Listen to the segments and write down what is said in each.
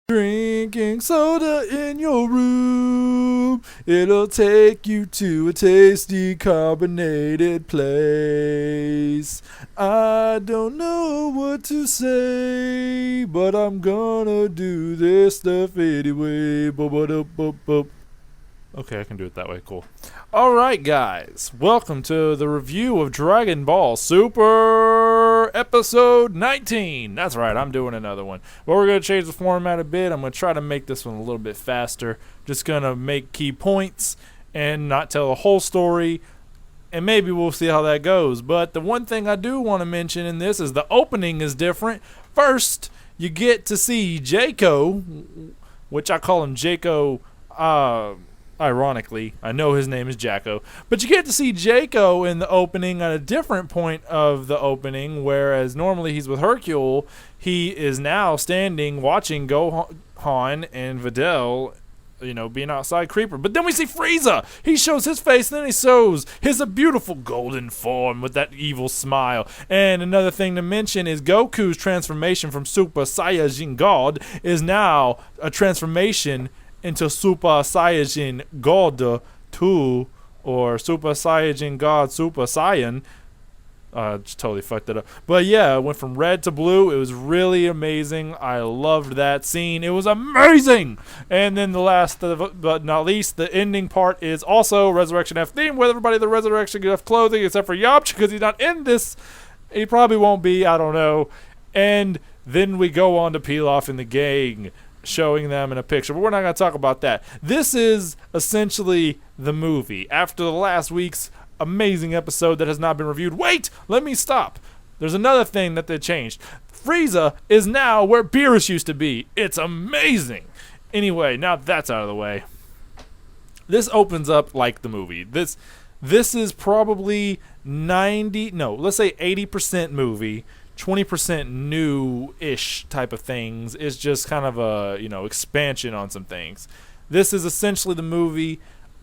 Drinking soda in your room, it'll take you to a tasty carbonated place. I don't know what to say, but I'm gonna do this stuff anyway. Bo-ba-da-bo-bo. Okay, I can do it that way. Cool. Alright, guys. Welcome to the review of Dragon Ball Super Episode 19. That's right, I'm doing another one. But we're going to change the format a bit. I'm going to try to make this one a little bit faster. Just going to make key points and not tell the whole story. And maybe we'll see how that goes. But the one thing I do want to mention in this is the opening is different. First, you get to see Jaco, which I call him Jaco, ironically. I know his name is Jacko. But you get to see Jaco in the opening at a different point of the opening, whereas normally he's with Hercule. He is now standing watching Gohan and Videl, being outside Creeper. But then we see Frieza. He shows his face, and then he shows his beautiful golden form with that evil smile. And another thing to mention is Goku's transformation from Super Saiyajin God is now a transformation into Super Saiyajin God 2 or Super Saiyajin God Super Saiyan. Just totally fucked it up. But yeah, it went from red to blue. It was really amazing. I loved that scene. It was amazing. And then the last but not least, the ending part is also Resurrection F theme with everybody the Resurrection F clothing except for Yamcha because he's not in this. He probably won't be. I don't know. And then we go on to Pilaf and the gang, showing them in a picture, but we're not going to talk about that. This is essentially the movie. After the last week's amazing episode that has not been reviewed. Wait! Let me stop. There's another thing that they changed. Frieza is now where Beerus used to be. It's amazing. Anyway, now that's out of the way. This opens up like the movie. This is probably let's say 80% movie, 20% new-ish type of things. Is just kind of a, expansion on some things. This is essentially the movie.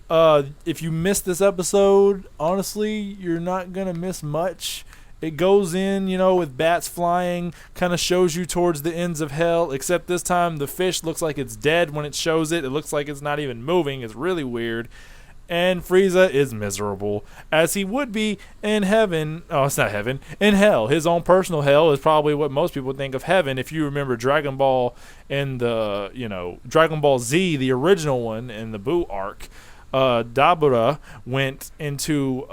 If you missed this episode, honestly, you're not going to miss much. It goes in, with bats flying, kind of shows you towards the ends of hell, except this time the fish looks like it's dead when it shows it. It looks like it's not even moving. It's really weird. And Frieza is miserable, as he would be in heaven. Oh, it's not heaven. In hell. His own personal hell is probably what most people think of heaven. If you remember Dragon Ball and the, Dragon Ball Z, the original one, in the Buu arc, Dabura went into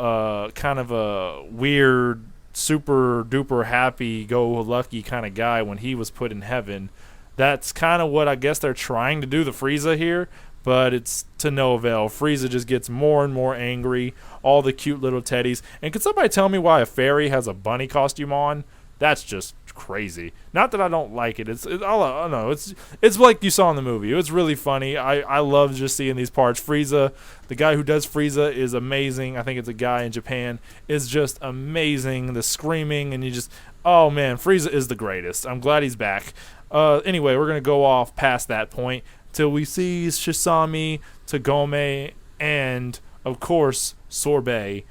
kind of a weird, super duper happy, go lucky kind of guy when he was put in heaven. That's kind of what I guess they're trying to do to Frieza here. But it's to no avail. Frieza just gets more and more angry. All the cute little teddies. And can somebody tell me why a fairy has a bunny costume on? That's just crazy. Not that I don't like it. It's like you saw in the movie. It was really funny. I love just seeing these parts. Frieza, the guy who does Frieza, is amazing. I think it's a guy in Japan. Is just amazing. The screaming and oh man, Frieza is the greatest. I'm glad he's back. Anyway, we're gonna go off past that point till we see Shisami, Tagome, and, of course, Sorbet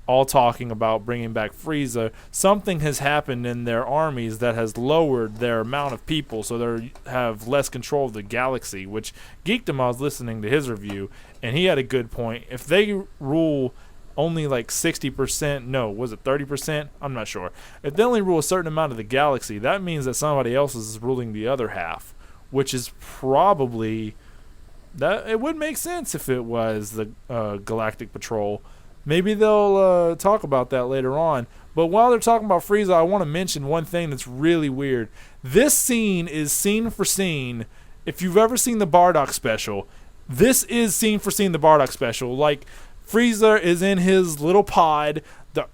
all talking about bringing back Frieza. Something has happened in their armies that has lowered their amount of people, so they have less control of the galaxy, which Geekdom, I was listening to his review, and he had a good point. If they rule only like 60%, no, was it 30%? I'm not sure. If they only rule a certain amount of the galaxy, that means that somebody else is ruling the other half, which is probably that. It would make sense if it was the Galactic Patrol. Maybe they'll talk about that later on. But while they're talking about Frieza, I want to mention one thing that's really weird. This scene is scene for scene. If you've ever seen the Bardock special, this is scene for scene the Bardock special. Like, Frieza is in his little pod.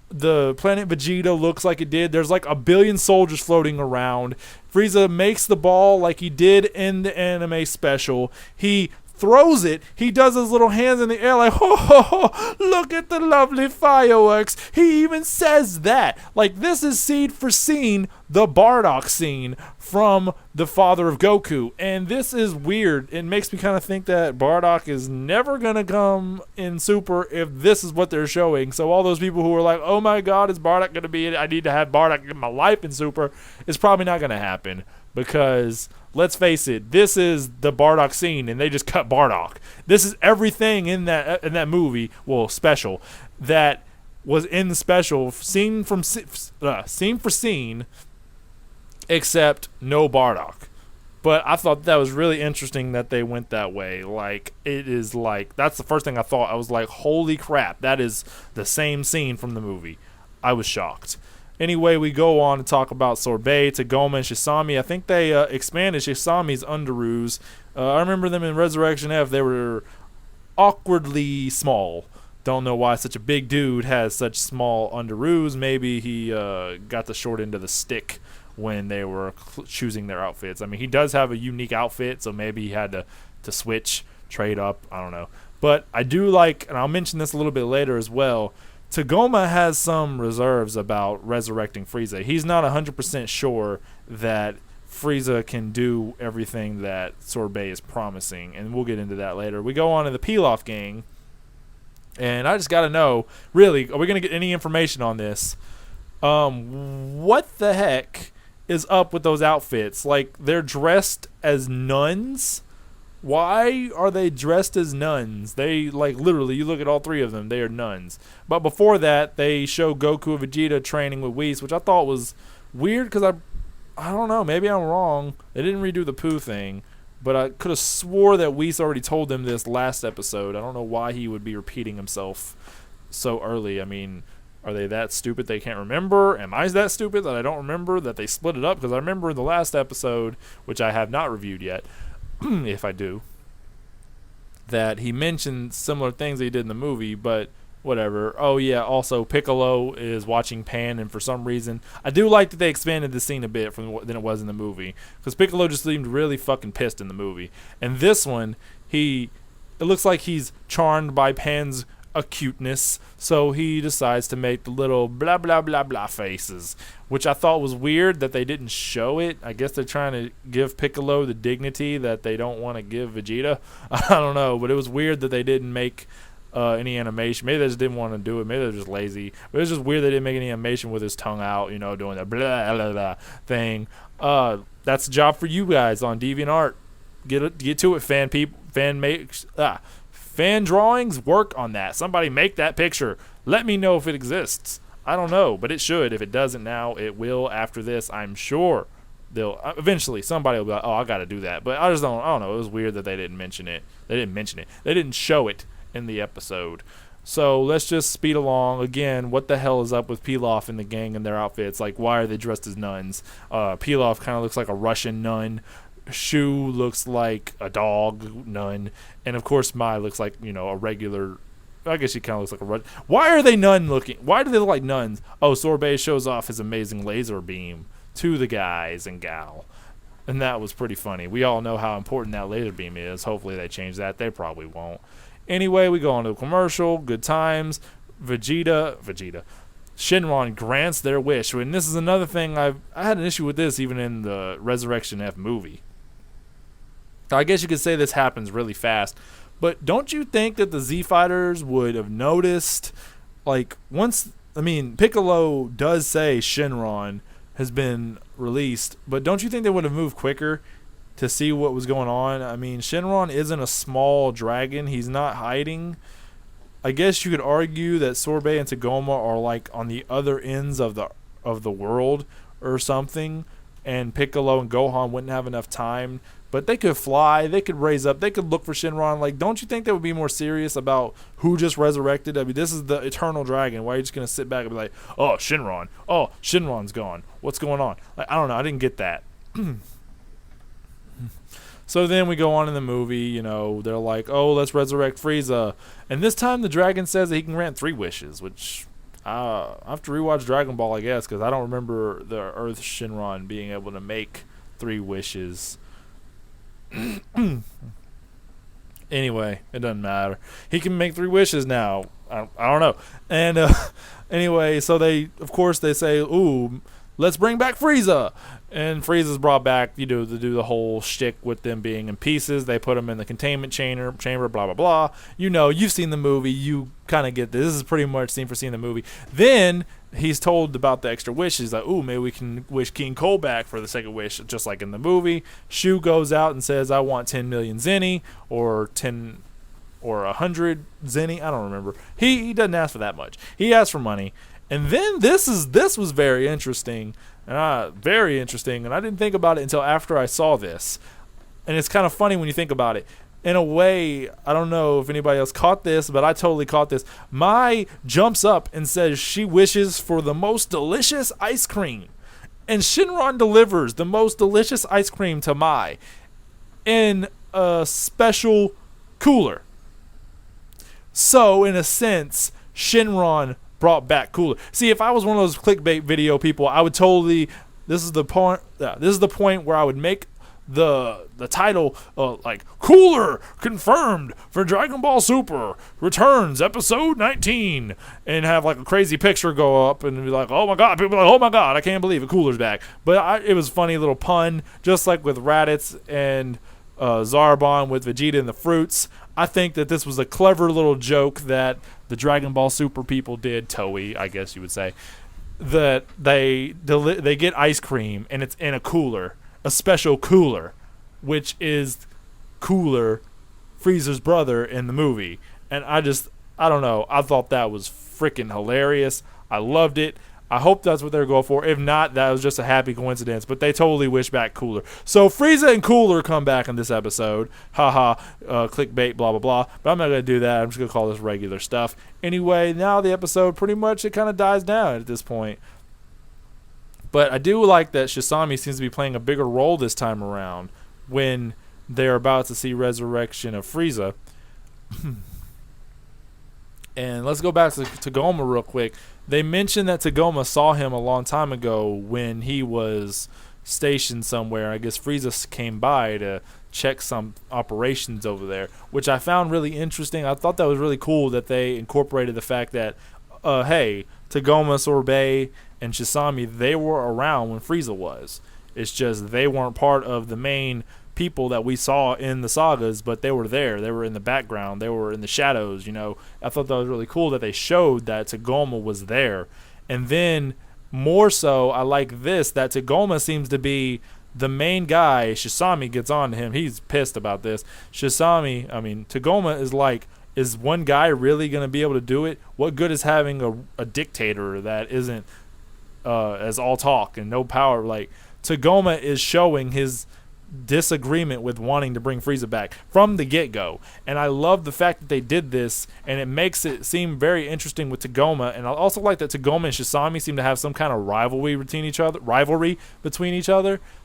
The planet Vegeta looks like it did. There's like a billion soldiers floating around. Frieza makes the ball like he did in the anime special. He throws it. He does his little hands in the air like, ho, ho, ho, look at the lovely fireworks. He even says that. Like, this is scene for scene the Bardock scene from the father of Goku. And this is weird. It makes me kind of think that Bardock is never going to come in Super if this is what they're showing. So all those people who are like, oh my god, is Bardock going to be it? I need to have Bardock in my life in Super. It's probably not going to happen. Because let's face it, this is the Bardock scene, and they just cut Bardock. This is everything in that movie, well, special, that was in the special, scene for scene, except no Bardock. But I thought that was really interesting that they went that way. Like, it is like, that's the first thing I thought. I was like, holy crap, that is the same scene from the movie. I was shocked. Anyway, we go on to talk about Sorbet, Tacoma, and Shisami. I think they expanded Shisami's underoos. I remember them in Resurrection F. They were awkwardly small. Don't know why such a big dude has such small underoos. Maybe he got the short end of the stick when they were choosing their outfits. I mean, he does have a unique outfit, so maybe he had to switch, trade up. I don't know. But I do like, and I'll mention this a little bit later as well, Tacoma has some reserves about resurrecting Frieza. He's not 100% sure that Frieza can do everything that Sorbet is promising, and we'll get into that later. We go on to the Pilaf gang, and I just got to know, really, are we going to get any information on this? What the heck is up with those outfits? Like, they're dressed as nuns? Why are they dressed as nuns? They, like, literally, you look at all three of them, they are nuns. But before that, they show Goku and Vegeta training with Whis, which I thought was weird because I don't know, maybe I'm wrong. They didn't redo the Pooh thing, but I could have swore that Whis already told them this last episode. I don't know why he would be repeating himself so early. I mean, are they that stupid they can't remember? Am I that stupid that I don't remember that they split it up? Because I remember in the last episode, which I have not reviewed yet, if I do, that he mentioned similar things that he did in the movie, but whatever. Oh yeah, also Piccolo is watching Pan, and for some reason I do like that they expanded the scene a bit than it was in the movie, because Piccolo just seemed really fucking pissed in the movie, and this one it looks like he's charmed by Pan's acuteness, so he decides to make the little blah blah blah blah faces, which I thought was weird that they didn't show it. I guess they're trying to give Piccolo the dignity that they don't want to give Vegeta. I don't know, but it was weird that they didn't make any animation. Maybe they just didn't want to do it. Maybe they're just lazy. But it was just weird they didn't make any animation with his tongue out, doing that blah blah blah thing. That's a job for you guys on DeviantArt. Get to it, fan drawings, work on that. Somebody make that picture. Let me know if it exists. I don't know, but it should. If it doesn't now, it will after this. I'm sure they'll eventually. Somebody will be like, "Oh, I got to do that." But I don't know. It was weird that they didn't mention it. They didn't show it in the episode. So let's just speed along. Again, what the hell is up with Pilaf and the gang and their outfits? Like, why are they dressed as nuns? Pilaf kind of looks like a Russian nun. Shu looks like a dog nun, and of course Mai looks like a regular. I guess she kind of looks like a. Why are they nun looking? Why do they look like nuns? Oh, Sorbet shows off his amazing laser beam to the guys and gal, and that was pretty funny. We all know how important that laser beam is. Hopefully they change that. They probably won't. Anyway, we go on to a commercial. Good times. Vegeta. Shenron grants their wish, and this is another thing I had an issue with this even in the Resurrection F movie. I guess you could say this happens really fast, but don't you think that the Z Fighters would have noticed, like, Piccolo does say Shenron has been released, but don't you think they would have moved quicker to see what was going on? I mean, Shenron isn't a small dragon. He's not hiding. I guess you could argue that Sorbet and Tacoma are like on the other ends of the world or something, and Piccolo and Gohan wouldn't have enough time. But they could fly, they could raise up, they could look for Shenron. Like, don't you think they would be more serious about who just resurrected? I mean, this is the Eternal Dragon. Why are you just going to sit back and be like, oh, Shenron. Oh, Shenron's gone. What's going on? Like, I don't know. I didn't get that. So then we go on in the movie, they're like, oh, let's resurrect Frieza. And this time the dragon says that he can grant 3 wishes, which I have to rewatch Dragon Ball, I guess, because I don't remember the Earth Shenron being able to make 3 wishes. Anyway, it doesn't matter. He can make 3 wishes now. I don't know. And anyway, so they say, ooh, let's bring back Frieza. And Frieza's brought back, to do the whole shtick with them being in pieces. They put him in the containment chamber, blah, blah, blah. You've seen the movie. You kind of get this. This is pretty much scene for scene in the movie. Then he's told about the extra wishes. Like, ooh, maybe we can wish King Cole back for the second wish, just like in the movie. Shu goes out and says, I want 10 million zenny, or 10 or 100 zenny. I don't remember. He doesn't ask for that much. He asks for money. And then this was very interesting, and I didn't think about it until after I saw this. And it's kind of funny when you think about it. In a way, I don't know if anybody else caught this, but I totally caught this. Mai jumps up and says she wishes for the most delicious ice cream. And Shinron delivers the most delicious ice cream to Mai in a special cooler. So, in a sense, Shinron brought back cooler. See, if I was one of those clickbait video people, I would totally. This is the point where I would make the title like Cooler confirmed for Dragon Ball Super Returns episode 19, and have like a crazy picture go up and be like, oh my god, people are like, oh my god, I can't believe it, Cooler's back. But it was a funny little pun, just like with Raditz and Zarbon with Vegeta and the fruits. I think that this was a clever little joke that the Dragon Ball Super people did, Toei, I guess you would say, that they get ice cream and it's in a cooler, a special cooler, which is Cooler, Frieza's brother in the movie. And I don't know, I thought that was freaking hilarious. I loved it. I hope that's what they're going for. If not, that was just a happy coincidence. But they totally wish back Cooler. So Frieza and Cooler come back in this episode. Haha, clickbait, blah, blah, blah. But I'm not going to do that. I'm just going to call this regular stuff. Anyway, now the episode pretty much, it kind of dies down at this point. But I do like that Shisami seems to be playing a bigger role this time around when they're about to see Resurrection of Frieza. And let's go back to Tacoma real quick. They mentioned that Tacoma saw him a long time ago when he was stationed somewhere. I guess Frieza came by to check some operations over there, which I found really interesting. I thought that was really cool that they incorporated the fact that, hey, Tacoma, Sorbet, and Shisami, they were around when Frieza was. It's just they weren't part of the main people that we saw in the sagas, but they were there. They were in the background. They were in the shadows, you know. I thought that was really cool that they showed that Tacoma was there. And then, more so, I like this, that Tacoma seems to be the main guy. Shisami gets on to him. He's pissed about this. Tacoma is like, is one guy really going to be able to do it? What good is having a dictator that isn't as all talk and no power? Like, Tacoma is showing his disagreement with wanting to bring Frieza back from the get-go, and I love the fact that they did this, and it makes it seem very interesting with Tacoma. And I also like that Tacoma and Shisami seem to have some kind of rivalry between each other,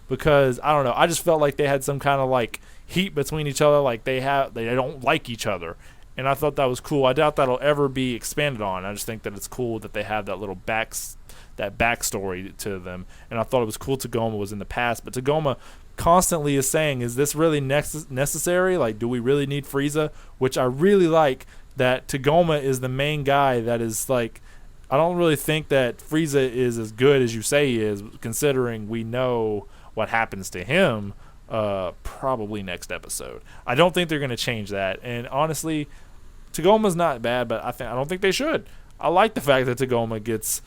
because I don't know, I just felt like they had some kind of like heat between each other, like they don't like each other, and I thought that was cool. I doubt that'll ever be expanded on. I just think that it's cool that they have that little backstory to them, and I thought it was cool Tacoma was in the past, but Tacoma constantly is saying, is this really necessary? Like, do we really need Frieza? Which I really like that Tacoma is the main guy that is like, I don't really think that Frieza is as good as you say he is, considering we know what happens to him probably next episode. I don't think they're going to change that, and honestly, Tacoma's not bad, but I don't think they should. I like the fact that Tacoma gets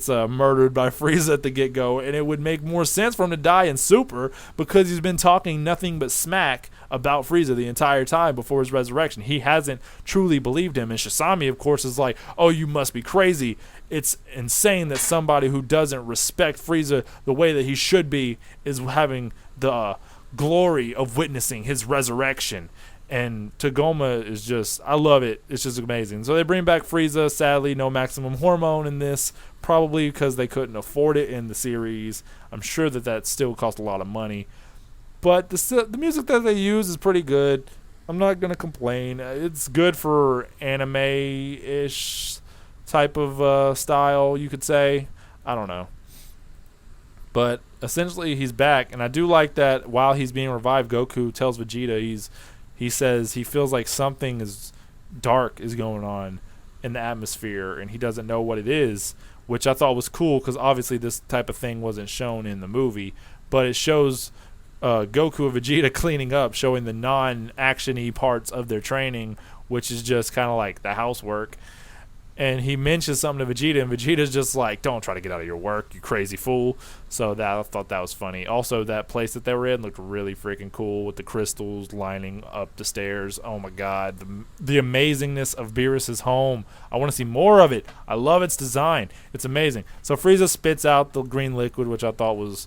murdered by Frieza at the get-go, and it would make more sense for him to die in Super, because he's been talking nothing but smack about Frieza the entire time before his resurrection. He hasn't truly believed him, and Shisami, of course, is like, oh, you must be crazy. It's insane that somebody who doesn't respect Frieza the way that he should be is having the glory of witnessing his resurrection. And Tacoma is just, I love it. It's just amazing. So they bring back Frieza. Sadly, no maximum hormone in this, probably because they couldn't afford it in the series. I'm sure that still cost a lot of money. But the music that they use is pretty good. I'm not going to complain. It's good for anime-ish type of style, you could say. I don't know. But essentially, he's back. And I do like that while he's being revived, Goku tells Vegeta he says he feels like something dark is going on in the atmosphere, and he doesn't know what it is, which I thought was cool, because obviously this type of thing wasn't shown in the movie, but it shows Goku and Vegeta cleaning up, showing the non-action-y parts of their training, which is just kind of like the housework. and he mentions something to Vegeta, and Vegeta's just like, don't try to get out of your work, you crazy fool. So I thought that was funny. Also, that place that they were in looked really freaking cool with the crystals lining up the stairs. Oh my god, the amazingness of Beerus's home. I want to see more of it. I love its design. It's amazing. So Frieza spits out the green liquid, which I thought was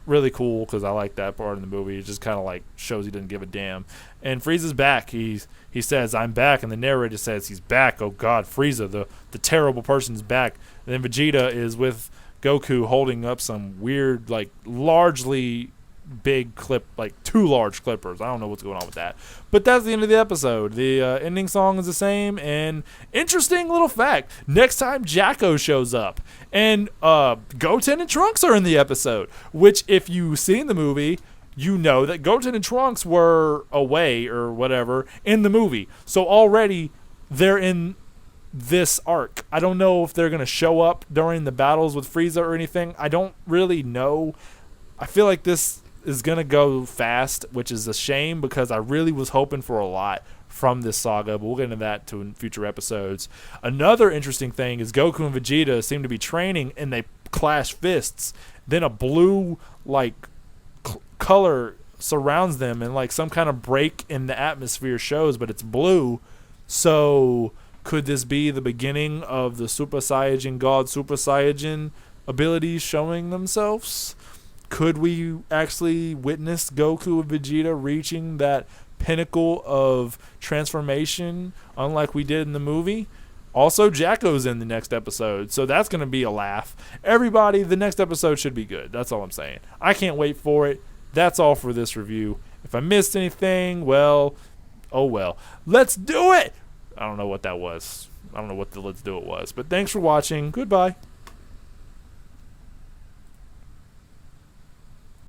really cool because I like that part in the movie. It just kind of like shows he doesn't give a damn. And Frieza's back. He says, I'm back, and the narrator says he's back. Oh god, Frieza, the terrible person's back. And then Vegeta is with Goku holding up some weird, like, largely big clip, like 2 large clippers. I don't know what's going on with that. But that's the end of the episode. The ending song is the same, and interesting little fact, next time Jacko shows up, and Goten and Trunks are in the episode, which if you've seen the movie, you know that Goten and Trunks were away or whatever in the movie. So already they're in this arc. I don't know if they're going to show up during the battles with Frieza or anything. I don't really know. I feel like this is going to go fast, which is a shame because I really was hoping for a lot from this saga, but we'll get into that in future episodes. Another interesting thing is Goku and Vegeta seem to be training and they clash fists. Then a blue, like, color surrounds them and, like, some kind of break in the atmosphere shows, but it's blue. So could this be the beginning of the Super Saiyajin God Super Saiyajin abilities showing themselves? Could we actually witness Goku and Vegeta reaching that pinnacle of transformation unlike we did in the movie? Also, Jacko's in the next episode, so that's going to be a laugh. Everybody, the next episode should be good. That's all I'm saying. I can't wait for it. That's all for this review. If I missed anything, well, oh well. Let's do it! I don't know what that was. I don't know what the let's do it was. But thanks for watching. Goodbye.